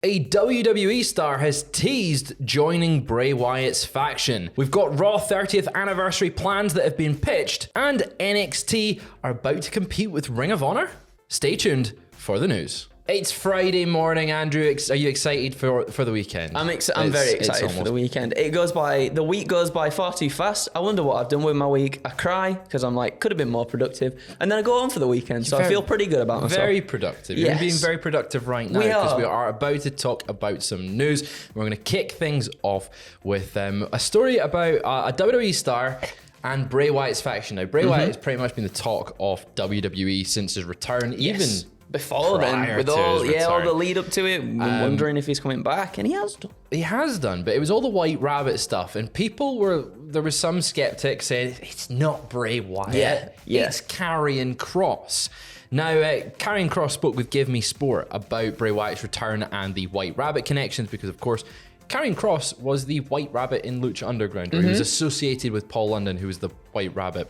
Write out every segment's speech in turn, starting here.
A WWE star has teased joining Bray Wyatt's faction. We've got Raw 30th anniversary plans that have been pitched, and NXT are about to compete with Ring of Honor? Stay tuned for the news. It's Friday morning, Andrew. Are you excited for the weekend? I'm very excited for the weekend. The week goes by far too fast. I wonder what I've done with my week. I cry because I'm like, could have been more productive. And then I go on for the weekend, so I feel pretty good about myself. Very productive. Yes. You're being very productive right now because we are about to talk about some news. We're going to kick things off with a story about a WWE star and Bray Wyatt's faction. Now, Bray Wyatt has pretty much been the talk of WWE since his return, even before then, with all the lead up to it, wondering if he's coming back, and he has done. He has done, but it was all the White Rabbit stuff, and there was some skeptics saying, it's not Bray Wyatt, it's Karrion Kross. Now, Karrion Kross spoke with Give Me Sport about Bray Wyatt's return and the White Rabbit connections, because of course, Karrion Kross was the White Rabbit in Lucha Underground, or he was associated with Paul London, who was the White Rabbit.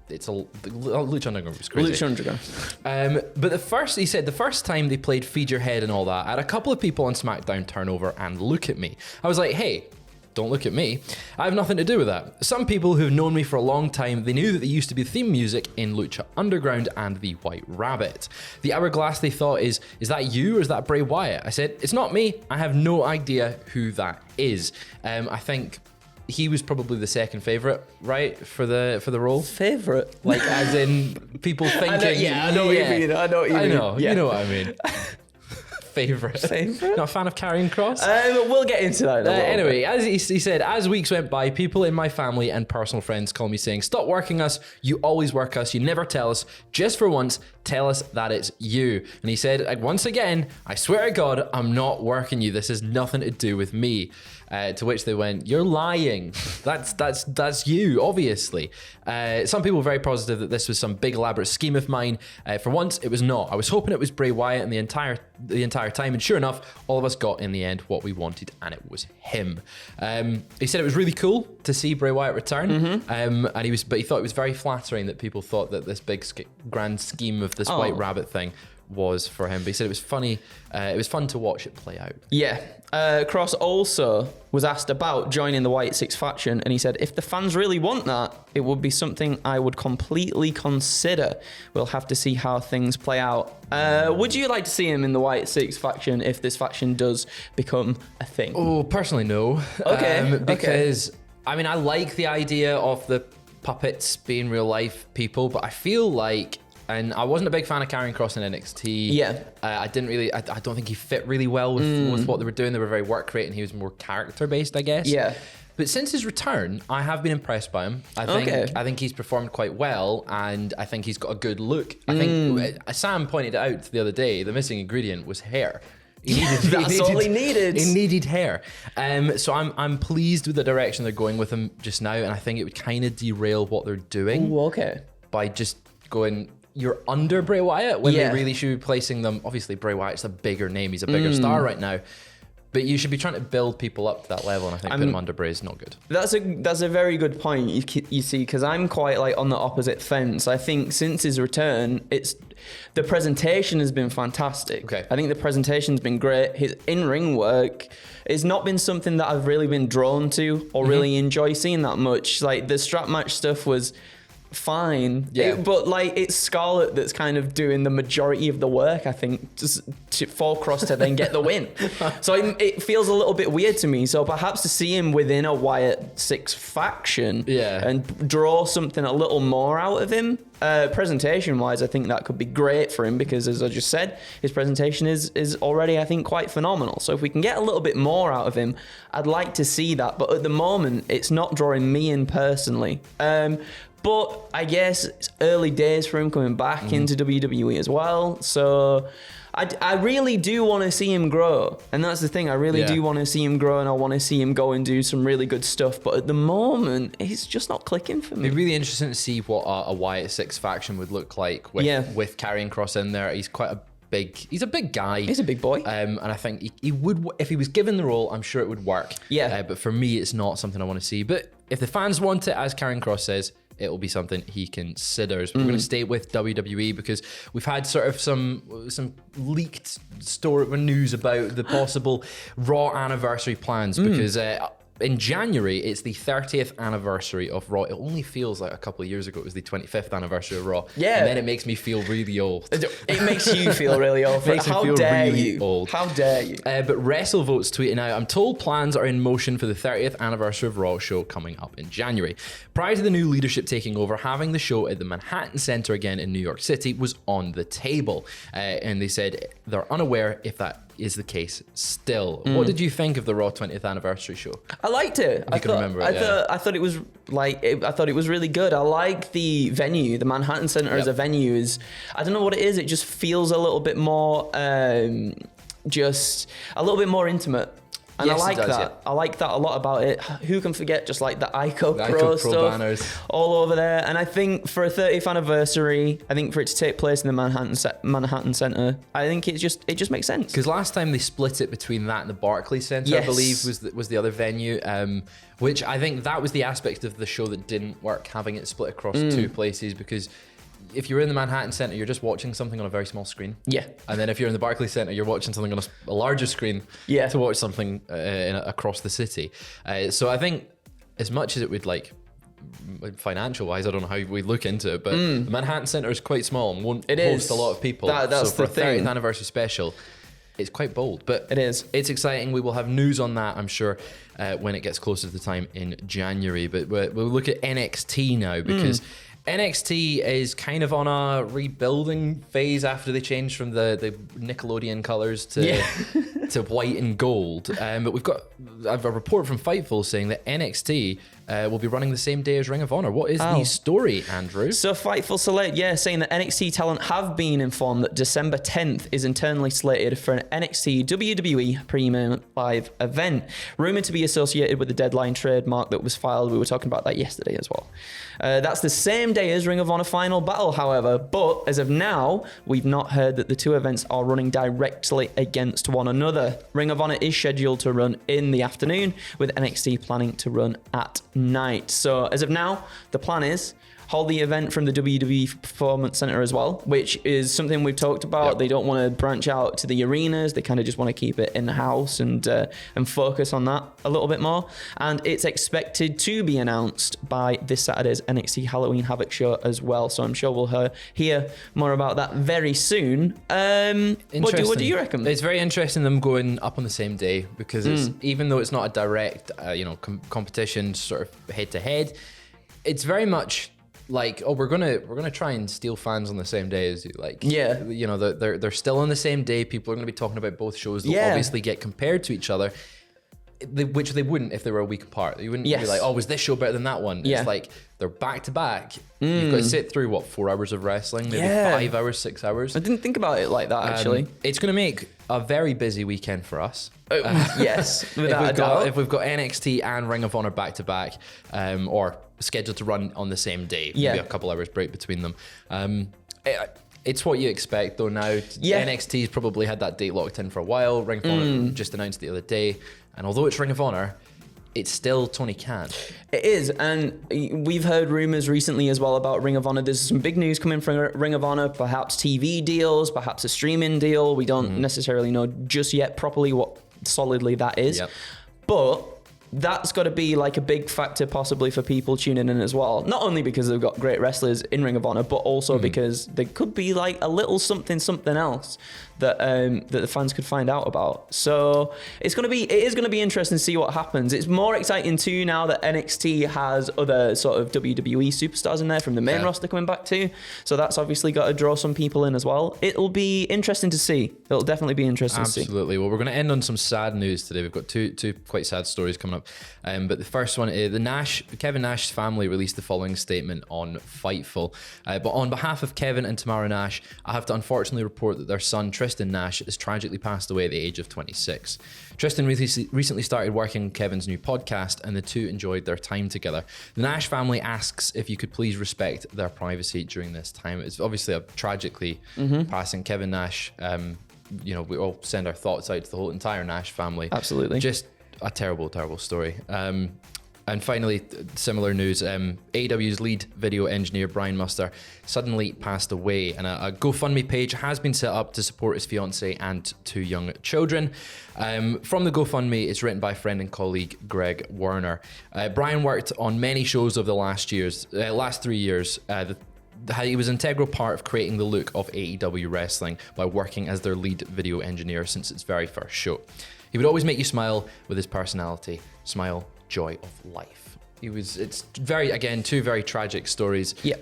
Lucha Underground was crazy. Lucha Underground. But he said the first time they played Feed Your Head and all that, I had a couple of people on SmackDown turn over and look at me. I was like, hey, don't look at me. I have nothing to do with that. Some people who've known me for a long time, they knew that they used to be the theme music in Lucha Underground and the White Rabbit. The Hourglass, they thought, is that you or is that Bray Wyatt? I said, it's not me. I have no idea who that is. I think he was probably the second favorite, right, for the role. Favorite, like as in people thinking. I know what you mean. You know what I mean. Favorite. Not a fan of Karrion Kross? We'll get into that. Anyway, as he said, as weeks went by, people in my family and personal friends call me saying, stop working us. You always work us. You never tell us. Just for once, tell us that it's you. And he said, once again, I swear to God, I'm not working you. This has nothing to do with me. To which they went, you're lying. That's you, obviously. Some people were very positive that this was some big elaborate scheme of mine. For once, it was not. I was hoping it was Bray Wyatt and the entire time, and sure enough, all of us got in the end what we wanted, and it was him. He said it was really cool to see Bray Wyatt return, but he thought it was very flattering that people thought that this big grand scheme of this White Rabbit thing was for him. But he said it was funny. It was fun to watch it play out. Yeah. Kross also was asked about joining the White Six faction, and he said, if the fans really want that, it would be something I would completely consider. We'll have to see how things play out. Would you like to see him in the White Six faction if this faction does become a thing? Oh, personally, no. Okay. Because, I mean, I like the idea of the puppets being real life people, but I feel like, and I wasn't a big fan of Karrion Kross in NXT. Yeah. I don't think he fit really well with what they were doing. They were very work rate and he was more character based, I guess. Yeah. But since his return, I have been impressed by him. I think he's performed quite well, and I think he's got a good look. I think Sam pointed out the other day, the missing ingredient was hair. That's all he needed. He needed hair. So I'm pleased with the direction they're going with him just now, and I think it would kind of derail what they're doing. Ooh, okay. By just going, you're under Bray Wyatt when they really should be placing them. Obviously, Bray Wyatt's a bigger name. He's a bigger star right now. But you should be trying to build people up to that level, and I think putting him under Bray is not good. That's a very good point, you see, because I'm quite like on the opposite fence. I think since his return, the presentation has been fantastic. Okay. I think the presentation's been great. His in-ring work has not been something that I've really been drawn to or really enjoy seeing that much. Like, the strap match stuff was fine, but like, it's Scarlett that's kind of doing the majority of the work, I think, just for Kross to then get the win. So it feels a little bit weird to me. So perhaps to see him within a Wyatt Six faction and draw something a little more out of him, presentation wise, I think that could be great for him, because as I just said, his presentation is already, I think, quite phenomenal. So if we can get a little bit more out of him, I'd like to see that. But at the moment, it's not drawing me in personally. But I guess it's early days for him coming back into WWE as well. So I really do want to see him grow. And that's the thing. I really do want to see him grow, and I want to see him go and do some really good stuff. But at the moment, it's just not clicking for me. It'd be really interesting to see what a Wyatt Six faction would look like with Karrion Kross in there. He's he's a big guy. He's a big boy. And I think he would, if he was given the role, I'm sure it would work. Yeah. But for me, it's not something I want to see. But if the fans want it, as Karrion Kross says, it'll be something he considers. We're going to stay with WWE because we've had sort of some leaked news about the possible Raw anniversary plans because in January, it's the 30th anniversary of Raw. It only feels like a couple of years ago it was the 25th anniversary of Raw. Yeah. And then it makes me feel really old. It makes you feel really old. How dare you? Old. How dare you? But WrestleVote's tweeting out, I'm told plans are in motion for the 30th anniversary of Raw show coming up in January. Prior to the new leadership taking over, having the show at the Manhattan Center again in New York City was on the table. And they said they're unaware if that is the case still. What did you think of the Raw 20th anniversary show? I liked it. I thought it was I thought it was really good. I like the venue, the Manhattan Center as a venue is, I don't know what it is. It just feels a little bit more, just a little bit more intimate. And Yes, I like it does, that. yeah. I like that a lot about it. Who can forget just like the ICO The Pro ICO Pro stuff banners. all over there? And I think for a 30th anniversary, I think for it to take place in the Manhattan Center, I think it just makes sense. Because last time they split it between that and the Barclays Center, Yes. I believe was the other venue, which I think that was the aspect of the show that didn't work, having it split across two places, because if you're in the Manhattan Center, you're just watching something on a very small screen. Yeah. And then if you're in the Barclays Center, you're watching something on a larger screen to watch something across the city. So I think as much as it would financial wise, I don't know how we look into it, but the Manhattan Center is quite small and won't host a lot of people. That's so for the a 30th thing. anniversary special, it's quite bold, but It is. It's exciting. We will have news on that, I'm sure, when it gets closer to the time in January. But we'll look at NXT now because NXT is kind of on a rebuilding phase after they changed from the Nickelodeon colors to to white and gold. But we've got a report from Fightful saying that NXT will be running the same day as Ring of Honor. What is the story, Andrew? So Fightful Select, saying that NXT talent have been informed that December 10th is internally slated for an NXT WWE Premium Live event, rumored to be associated with the Deadline trademark that was filed. We were talking about that yesterday as well. That's the same day as Ring of Honor Final Battle, however, but as of now, we've not heard that the two events are running directly against one another. Ring of Honor is scheduled to run in the afternoon, with NXT planning to run at night. So as of now, the plan is hold the event from the WWE Performance Center as well, which is something we've talked about. Yep. They don't want to branch out to the arenas. They kind of just want to keep it in-house and focus on that a little bit more. And it's expected to be announced by this Saturday's NXT Halloween Havoc show as well. So I'm sure we'll hear more about that very soon. What do you reckon? It's very interesting them going up on the same day because it's, even though it's not a direct, competition sort of head to head, it's very much like, we're gonna try and steal fans on the same day as you. They're still on the same day. People are gonna be talking about both shows. They'll obviously get compared to each other, which they wouldn't if they were a week apart. You wouldn't be like, was this show better than that one? Yeah. It's like they're back to back. You've got to sit through 4 hours of wrestling, maybe 5 hours, 6 hours. I didn't think about it like that, actually. It's gonna make a very busy weekend for us. Yes, without a doubt. If we've got NXT and Ring of Honor back to back, or scheduled to run on the same day, maybe a couple hours break between them. It's what you expect though now. NXT's probably had that date locked in for a while. Ring of Honor just announced the other day, and although it's Ring of Honor, it's still Tony Khan. It is, and we've heard rumors recently as well about Ring of Honor. There's some big news coming from Ring of Honor, perhaps TV deals, perhaps a streaming deal. We don't necessarily know just yet properly what solidly that is. Yep. But that's got to be like a big factor possibly for people tuning in as well. Not only because they've got great wrestlers in Ring of Honor, but also because there could be like a little something else that that the fans could find out about. So it is going to be interesting to see what happens. It's more exciting too now that NXT has other sort of WWE superstars in there from the main roster coming back too. So that's obviously got to draw some people in as well. It'll be interesting to see. It'll definitely be interesting to see. Absolutely. Well, we're going to end on some sad news today. We've got two quite sad stories coming up. But the first one, Kevin Nash's family released the following statement on Fightful. But on behalf of Kevin and Tamara Nash, I have to unfortunately report that their son, Tristan Nash, has tragically passed away at the age of 26. Tristan recently started working on Kevin's new podcast, and the two enjoyed their time together. The Nash family asks if you could please respect their privacy during this time. It's obviously a tragically passing. Kevin Nash, we all send our thoughts out to the whole entire Nash family. Absolutely. Just a terrible, terrible story. And finally, similar news, AEW's lead video engineer, Brian Muster, suddenly passed away. And a GoFundMe page has been set up to support his fiance and 2 young children. From the GoFundMe, it's written by friend and colleague Greg Werner. Brian worked on many shows over the last 3 years. He was an integral part of creating the look of AEW wrestling by working as their lead video engineer since its very first show. He would always make you smile with his personality. Smile, joy of life. It's very, again, 2 very tragic stories. Yeah.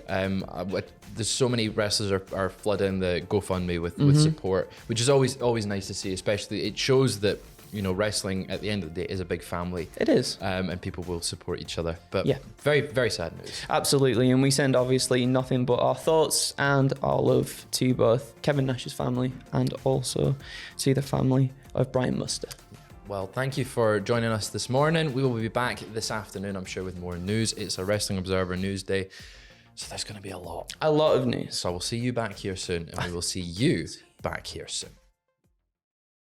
There's so many wrestlers are flooding the GoFundMe with support, which is always nice to see. Especially, it shows that, you know, wrestling at the end of the day is a big family. It is. And people will support each other. But yeah, very, very sad news. Absolutely. And we send obviously nothing but our thoughts and our love to both Kevin Nash's family and also to the family of Brian Muster. Well, thank you for joining us this morning. We will be back this afternoon, I'm sure, with more news. It's a Wrestling Observer News Day, so there's going to be a lot of news. So we'll see you back here soon, and we will see you back here soon.